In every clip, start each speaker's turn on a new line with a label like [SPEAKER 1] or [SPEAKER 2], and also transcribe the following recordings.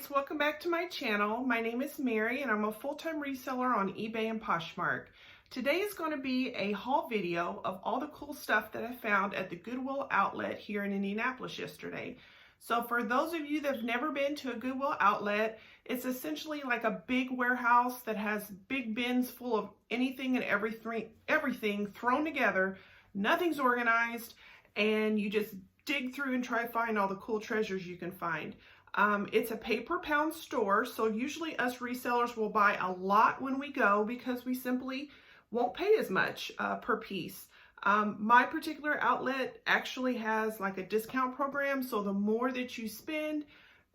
[SPEAKER 1] guys, welcome back to my channel. My name is Mary and I'm a full-time reseller on eBay and Poshmark. Today is going to be a haul video of all the cool stuff that I found at the Goodwill outlet here in Indianapolis yesterday. So for those of you that have never been to a Goodwill outlet, it's essentially like a big warehouse that has big bins full of anything and everything thrown together. Nothing's organized and you just dig through and try to find all the cool treasures you can find. It's a pay per pound store, so usually us resellers will buy a lot when we go because we simply won't pay as much per piece. My particular outlet actually has like a discount program, so the more that you spend,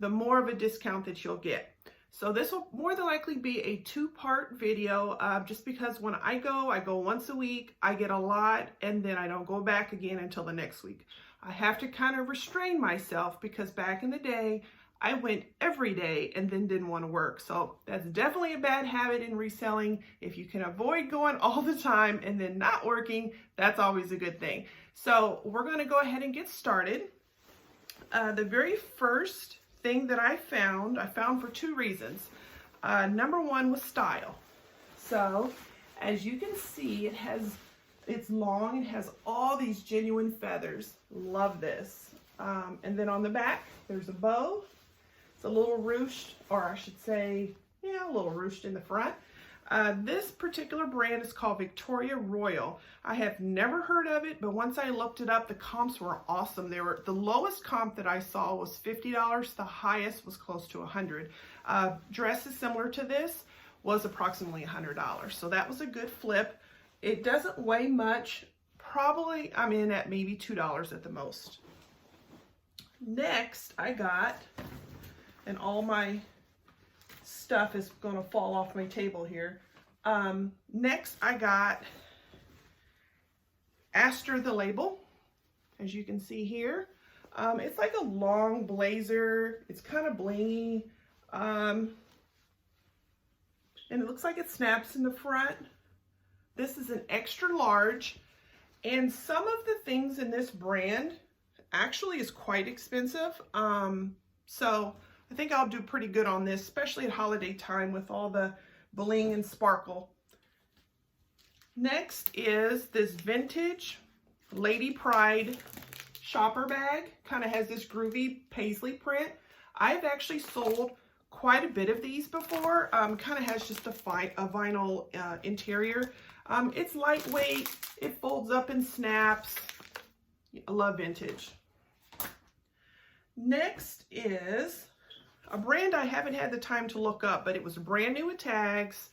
[SPEAKER 1] the more of a discount that you'll get. So this will more than likely be a two-part video just because when I go once a week, I get a lot, and then I don't go back again until the next week. I have to kind of restrain myself because back in the day, I went every day and then didn't want to work. So that's definitely a bad habit in reselling. If you can avoid going all the time and then not working, that's always a good thing. So we're going to go ahead and get started. The very first thing that I found for two reasons. Number one was style. So as you can see, it's long, it has all these genuine feathers. Love this. And then on the back, there's a bow. It's a little ruched, or I should say, yeah, a little ruched in the front. This particular brand is called Victoria Royal. I have never heard of it, but once I looked it up, the comps were awesome. The lowest comp that I saw was $50. The highest was close to $100. Dresses similar to this was approximately $100. So that was a good flip. It doesn't weigh much. Probably I'm in at maybe $2 at the most. Next, I got, and all my stuff is going to fall off my table here. Next, I got Aster the label, as you can see here. It's like a long blazer. It's kind of blingy. And it looks like it snaps in the front. This is an extra large. And some of the things in this brand actually is quite expensive. So I think I'll do pretty good on this, especially at holiday time with all the bling and sparkle. Next is this vintage Lady Pride shopper bag. Kind of has this groovy paisley print. I've actually sold quite a bit of these before. Kind of has just a vinyl interior. It's lightweight. It folds up and snaps. I love vintage. Next is a brand I haven't had the time to look up, but it was brand new with tags.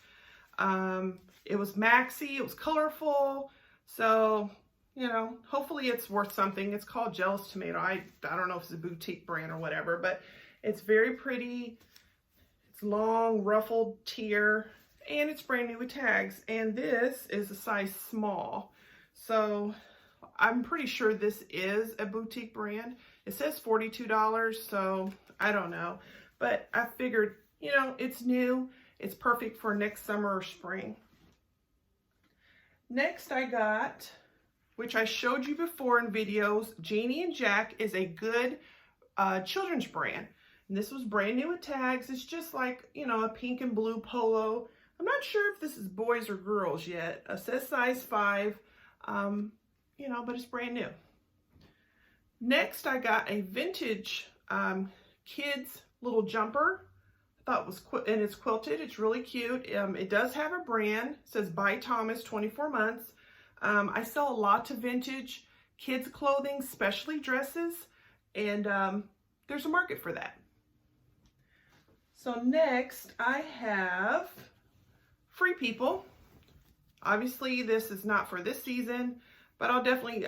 [SPEAKER 1] It was maxi, it was colorful. So, you know, hopefully it's worth something. It's called Jealous Tomato. I don't know if it's a boutique brand or whatever, but it's very pretty. It's long, ruffled tier, and it's brand new with tags. And this is a size small. So I'm pretty sure this is a boutique brand. It says $42, so I don't know. But I figured, you know, it's new. It's perfect for next summer or spring. Next I got, which I showed you before in videos, Janie and Jack is a good children's brand. And this was brand new with tags. It's just like, you know, a pink and blue polo. I'm not sure if this is boys or girls yet. It says size 5, you know, but it's brand new. Next I got a vintage kids little jumper. I thought it was and it's quilted. It's really cute. It does have a brand. It says by Thomas, 24 months. I sell a lot of vintage kids clothing, especially dresses, and there's a market for that. So next I have Free People. Obviously this is not for this season, but I'll definitely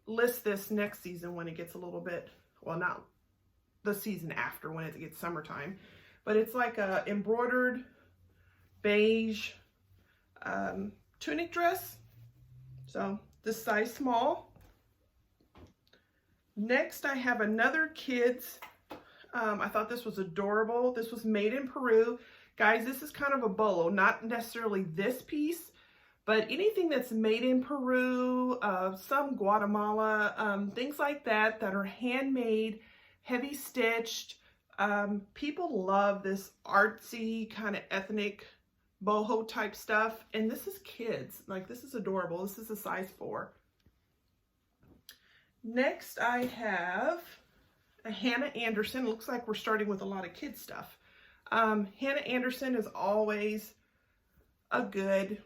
[SPEAKER 1] list this next season when it gets a little bit, well, not the season after when it gets summertime, but it's like a embroidered beige tunic dress. So this size small. Next I have another kids. I thought this was adorable. This was made in Peru. Guys, this is kind of a bolo, not necessarily this piece, but anything that's made in Peru, some Guatemala, things like that are handmade, heavy stitched, People love this artsy kind of ethnic boho type stuff, and this is kids. Like, this is adorable. This is a size 4. Next I have a Hannah Anderson. Looks like we're starting with a lot of kid stuff. Hannah Anderson is always a good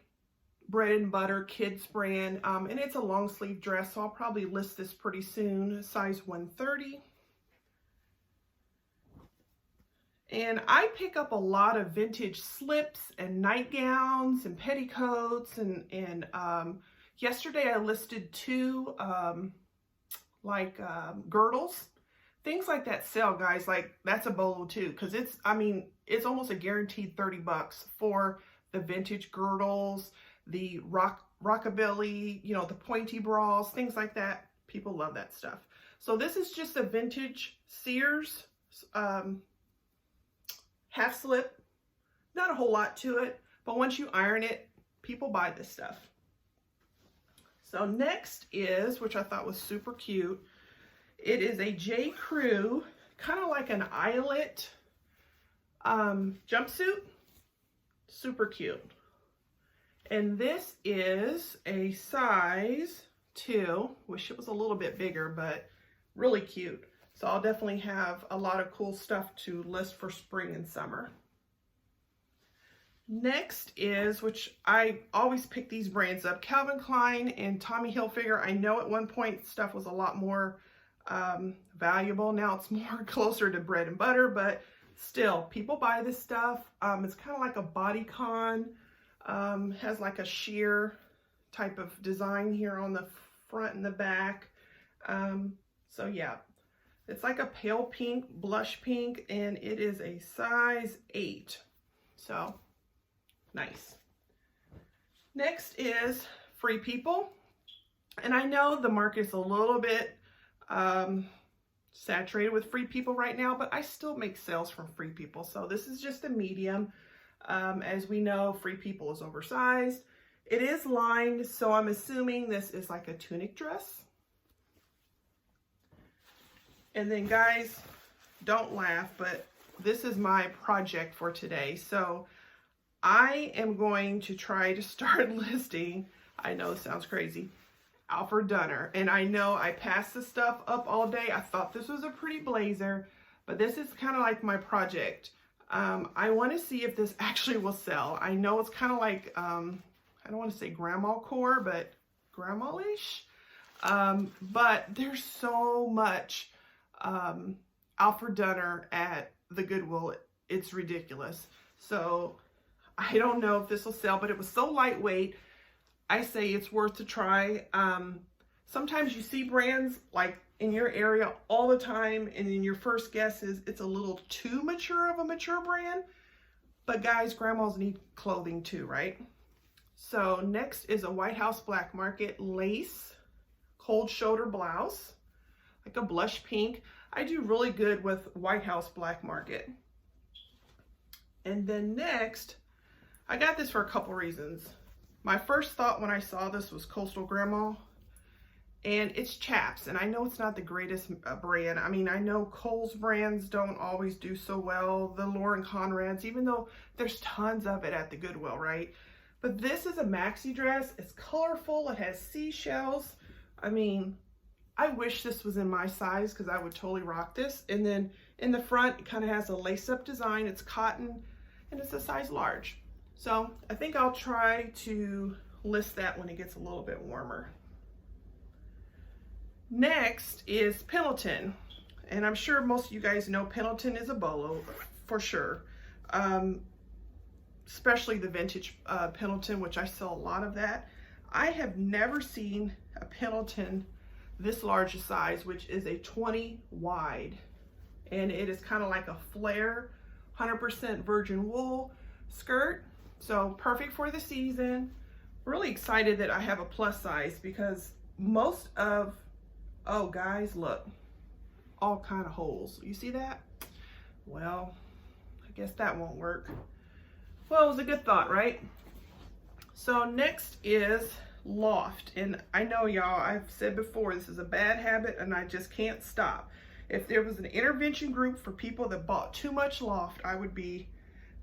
[SPEAKER 1] bread and butter kids brand, and it's a long sleeve dress, so I'll probably list this pretty soon, size 130. And I pick up a lot of vintage slips and nightgowns and petticoats, and yesterday I listed 2 girdles. Things like that sell, guys. Like, that's a bolo too, because it's, I mean, it's almost a guaranteed 30 bucks for the vintage girdles, the rockabilly, you know, the pointy bras, things like that. People love that stuff. So this is just a vintage Sears half slip. Not a whole lot to it, but once you iron it, people buy this stuff. So next is, which I thought was super cute, it is a J. Crew, kind of like an eyelet jumpsuit. Super cute. And this is a size 2. Wish it was a little bit bigger, but really cute. So I'll definitely have a lot of cool stuff to list for spring and summer. Next is, which I always pick these brands up, Calvin Klein and Tommy Hilfiger. I know at one point stuff was a lot more valuable. Now it's more closer to bread and butter, but still, people buy this stuff. It's kind of like a bodycon. Has like a sheer type of design here on the front and the back. So yeah, it's like a pale pink, blush pink, and it is a size 8. So nice. Next is Free People. And I know the market's a little bit saturated with Free People right now, but I still make sales from Free People. So this is just a medium. As we know, Free People is oversized. It is lined, so I'm assuming this is like a tunic dress. And then, guys, don't laugh, but this is my project for today. So I am going to try to start listing, I know it sounds crazy, Alfred Dunner. And I know I passed this stuff up all day. I thought this was a pretty blazer, but this is kind of like my project. I want to see if this actually will sell. I know it's kind of like, I don't want to say grandma core, but grandma-ish. But there's so much Alfred Dunner at the Goodwill. It's ridiculous. So I don't know if this will sell, but it was so lightweight. I say it's worth a try. Sometimes you see brands like in your area all the time, and then your first guess is it's a little too mature of a mature brand. But guys, grandmas need clothing too, right? So next is a White House Black Market lace cold shoulder blouse, like a blush pink. I do really good with White House Black Market. And then next, I got this for a couple reasons. My first thought when I saw this was Coastal Grandma, and it's Chaps, and I know it's not the greatest brand. I mean, I know Kohl's brands don't always do so well, the Lauren Conrads, even though there's tons of it at the Goodwill, right? But this is a maxi dress. It's colorful. It has seashells. I mean, I wish this was in my size because I would totally rock this. And then in the front, it kind of has a lace-up design. It's cotton, and it's a size large. So I think I'll try to list that when it gets a little bit warmer. Next is Pendleton. And I'm sure most of you guys know Pendleton is a bolo for sure. Especially the vintage Pendleton, which I sell a lot of that. I have never seen a Pendleton this large a size, which is a 20 wide. And it is kind of like a flare, 100% virgin wool skirt. So perfect for the season. Really excited that I have a plus size because most of, oh guys, look, all kind of holes. You see that? Well, I guess that won't work. Well, it was a good thought, right? So next is Loft. And I know y'all, I've said before, this is a bad habit and I just can't stop. If there was an intervention group for people that bought too much loft, I would be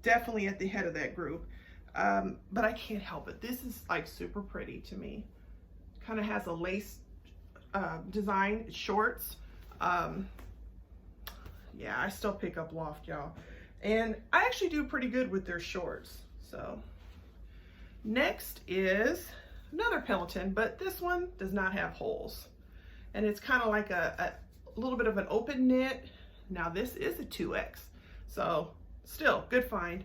[SPEAKER 1] definitely at the head of that group. But I can't help it. This is like super pretty to me. Kind of has a lace design, shorts. Yeah, I still pick up loft, y'all. And I actually do pretty good with their shorts. So next is another Peloton, but this one does not have holes. And it's kind of like a little bit of an open knit. Now this is a 2X, so still good find.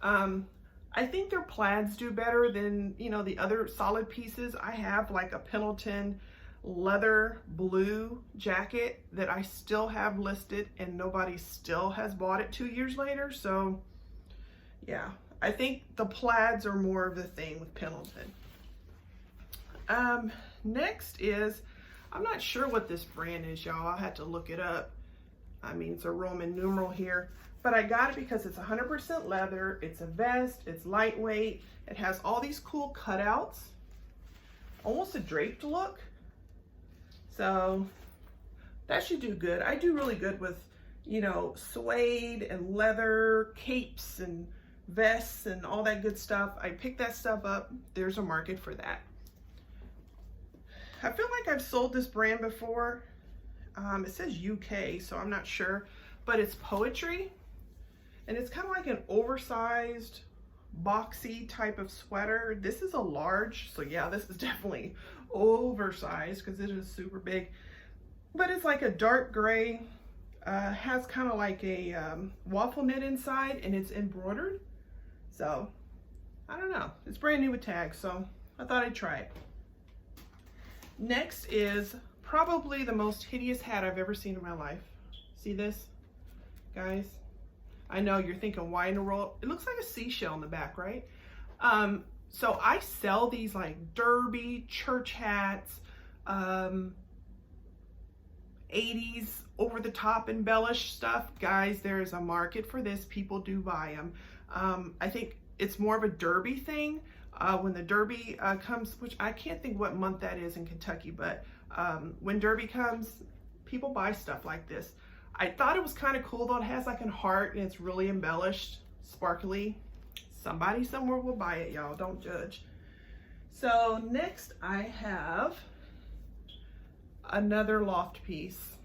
[SPEAKER 1] I think their plaids do better than, you know, the other solid pieces. I have like a Peloton leather blue jacket that I still have listed and nobody still has bought it 2 years later. So yeah, I think the plaids are more of the thing with Peloton. Next is, I'm not sure what this brand is, y'all. I'll have to look it up. I mean, it's a Roman numeral here, but I got it because it's 100% leather. It's a vest, it's lightweight. It has all these cool cutouts, almost a draped look. So that should do good. I do really good with, you know, suede and leather capes and vests and all that good stuff. I pick that stuff up. There's a market for that. I feel like I've sold this brand before. It says UK, so I'm not sure, but it's Poetry. And it's kind of like an oversized, boxy type of sweater. This is a large, so yeah, this is definitely oversized because it is super big. But it's like a dark gray, has kind of like a waffle knit inside, and it's embroidered. So, I don't know. It's brand new with tags, so I thought I'd try it. Next is probably the most hideous hat I've ever seen in my life. See this, guys? I know you're thinking, why in the world? It looks like a seashell in the back, right? So I sell these like derby, church hats, 80s over-the-top embellished stuff. Guys, there's a market for this. People do buy them. I think it's more of a derby thing. When the Derby comes, which I can't think what month that is in Kentucky, but when Derby comes, people buy stuff like this. I thought it was kind of cool though. It has like a heart and it's really embellished, sparkly. Somebody somewhere will buy it, y'all. Don't judge. So next I have another loft piece,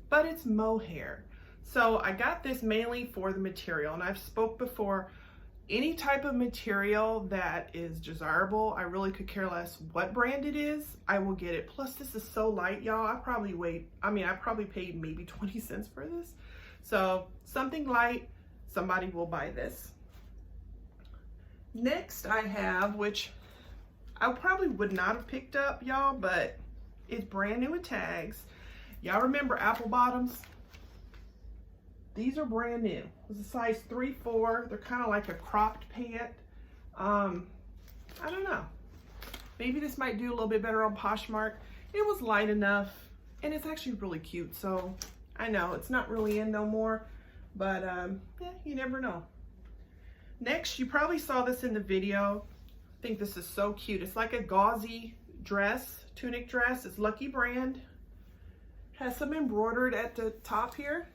[SPEAKER 1] but it's mohair. So I got this mainly for the material, and I've spoke before. Any type of material that is desirable, I really could care less what brand it is, I will get it. Plus this is so light, y'all. I probably paid maybe 20 cents for this. So something light, somebody will buy this. Next I have, which I probably would not have picked up, y'all, but it's brand new with tags. Y'all remember apple bottoms? These are brand new. It's a size 3-4. They're kind of like a cropped pant. I don't know. Maybe this might do a little bit better on Poshmark. It was light enough, and it's actually really cute. So I know it's not really in no more, but yeah, you never know. Next, you probably saw this in the video. I think this is so cute. It's like a gauzy dress, tunic dress. It's Lucky brand. Has some embroidered at the top here.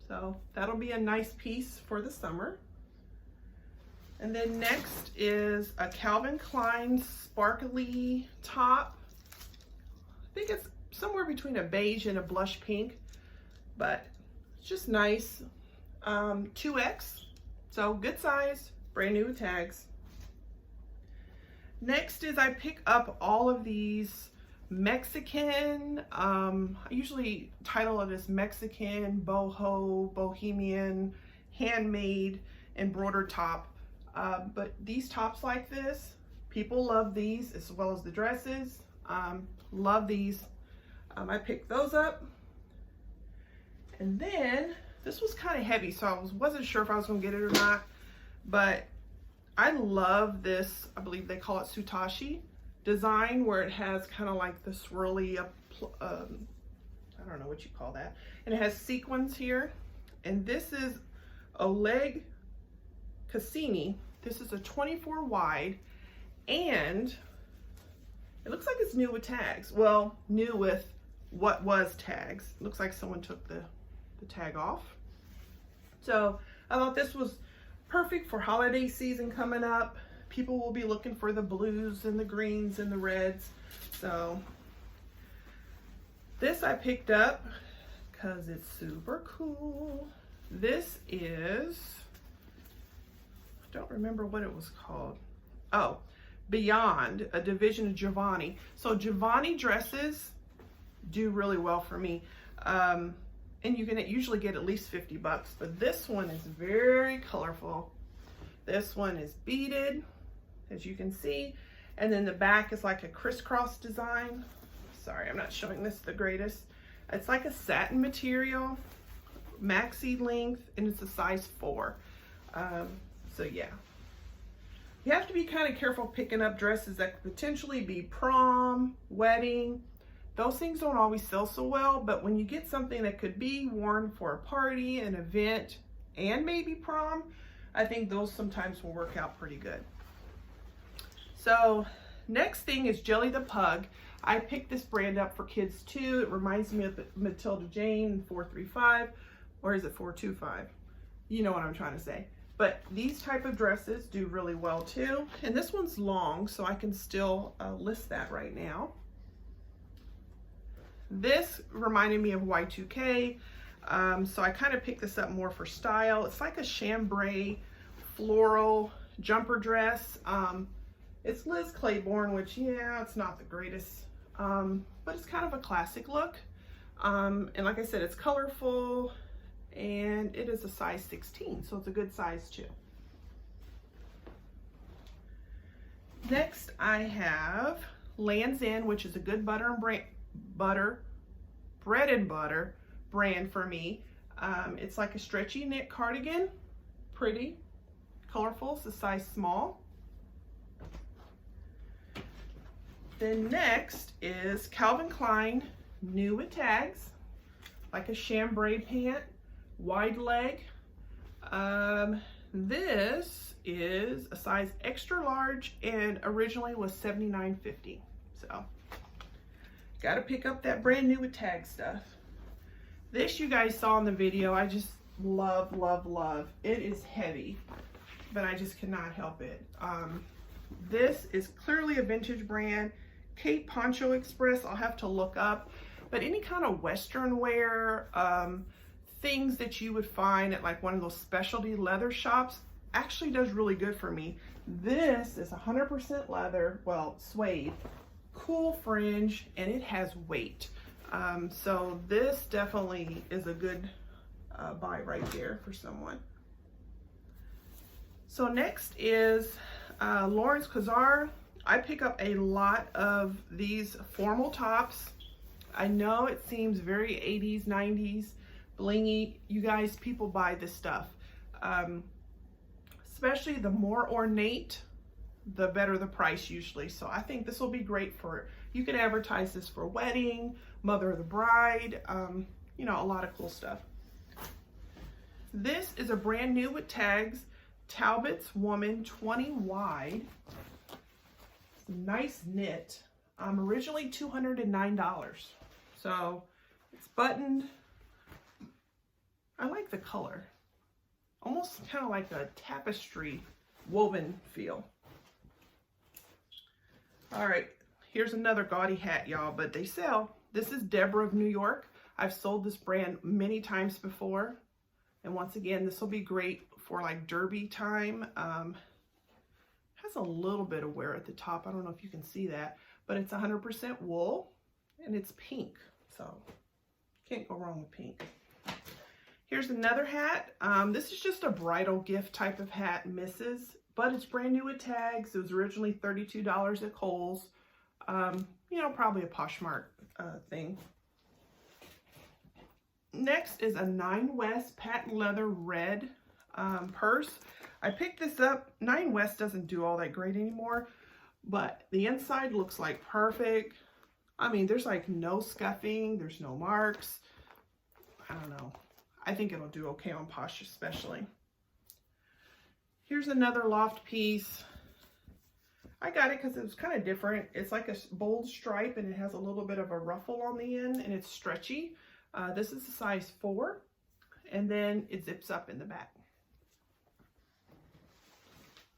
[SPEAKER 1] So that'll be a nice piece for the summer. And then next is a Calvin Klein sparkly top. I think it's somewhere between a beige and a blush pink, but it's just nice. 2X, so good size, brand new with tags. Next is I pick up all of these Mexican, I usually title it as Mexican, boho, bohemian, handmade, embroidered top. But these tops like this, people love these as well as the dresses. Love these. I picked those up. And then this was kind of heavy, so I wasn't sure if I was gonna get it or not, but I love this, I believe they call it Sutashi design, where it has kind of like the swirly, I don't know what you call that. And it has sequins here. And this is Oleg Cassini. This is a 24 wide, and it looks like it's new with tags. Well, new with what was tags. Looks like someone took the tag off. So I thought this was perfect for holiday season coming up. People will be looking for the blues and the greens and the reds. So this I picked up because it's super cool. This is, I don't remember what it was called. Oh, Beyond, a division of Giovanni. So Giovanni dresses do really well for me. And you can usually get at least 50 bucks, but this one is very colorful. This one is beaded, as you can see. And then the back is like a crisscross design. Sorry, I'm not showing this the greatest. It's like a satin material, maxi length, and it's a size 4. So yeah. You have to be kind of careful picking up dresses that could potentially be prom, wedding. Those things don't always sell so well, but when you get something that could be worn for a party, an event, and maybe prom, I think those sometimes will work out pretty good. So next thing is Jelly the Pug. I picked this brand up for kids too. It reminds me of Matilda Jane 435, or is it 425? You know what I'm trying to say. But these type of dresses do really well too. And this one's long, so I can still list that right now. This reminded me of Y2K, so I kind of picked this up more for style. It's like a chambray floral jumper dress. It's Liz Claiborne, which, yeah, it's not the greatest, but it's kind of a classic look. And like I said, it's colorful, and it is a size 16, so it's a good size too. Next, I have Land's End, which is a good bread and butter brand for me. It's like a stretchy knit cardigan, pretty, colorful. It's a size small. Then next is Calvin Klein, new with tags, like a chambray pant, wide leg. This is a size extra large and originally was $79.50. So got to pick up that brand new with tag stuff. This you guys saw in the video. I just love, love, love. It is heavy, but I just cannot help it. This is clearly a vintage brand. Cape Poncho Express, I'll have to look up. But any kind of Western wear, things that you would find at like one of those specialty leather shops actually does really good for me. This is 100% leather, well, suede, cool fringe, and it has weight. So this definitely is a good buy right there for someone. So next is Lawrence Kazar. I pick up a lot of these formal tops. I know it seems very 80s, 90s, blingy. You guys, people buy this stuff. Especially the more ornate, the better the price usually. So I think this will be great for, you can advertise this for wedding, mother of the bride, you know, a lot of cool stuff. This is a brand new with tags, Talbot's Woman 20 wide. Nice knit. Originally $209. So it's buttoned. I like the color. Almost kind of like a tapestry woven feel. All right, here's another gaudy hat, y'all, but they sell. This is Deborah of New York. I've sold this brand many times before. And once again, this will be great for like derby time. Has a little bit of wear at the top. I don't know if you can see that, but it's 100% wool and it's pink. So can't go wrong with pink. Here's another hat. This is just a bridal gift type of hat, misses, but it's brand new with tags. It was originally $32 at Kohl's. You know, probably a Poshmark thing. Next is a 9 West patent leather red purse. I picked this up. 9 West doesn't do all that great anymore, but the inside looks like perfect. I mean, there's like no scuffing, there's no marks. I don't know. I think it'll do okay on Posh especially. Here's another loft piece. I got it because it was kind of different. It's like a bold stripe and it has a little bit of a ruffle on the end and it's stretchy. This is a size 4 and then it zips up in the back.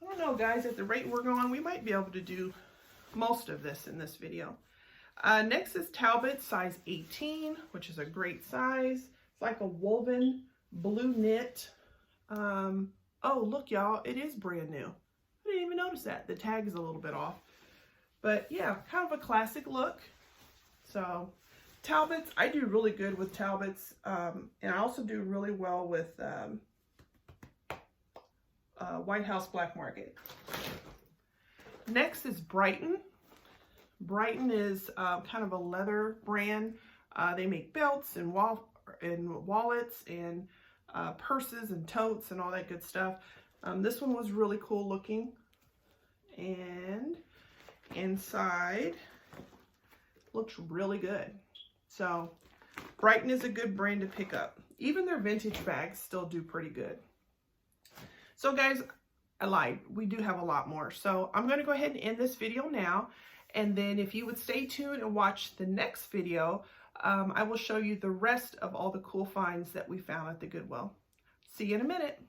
[SPEAKER 1] I don't know, guys, at the rate we're going, we might be able to do most of this in this video. Next is Talbot size 18, which is a great size. It's like a woven blue knit. Oh, look, y'all, it is brand new. I didn't even notice that. The tag is a little bit off. But yeah, kind of a classic look. So Talbots, I do really good with Talbots. And I also do really well with White House Black Market. Next is Brighton. Brighton is kind of a leather brand. They make belts and wallets and purses and totes and all that good stuff. This one was really cool looking. And inside looks really good. So Brighton is a good brand to pick up. Even their vintage bags still do pretty good. So guys, I lied. We do have a lot more. So I'm going to go ahead and end this video now. And then if you would stay tuned and watch the next video, I will show you the rest of all the cool finds that we found at the Goodwill. See you in a minute.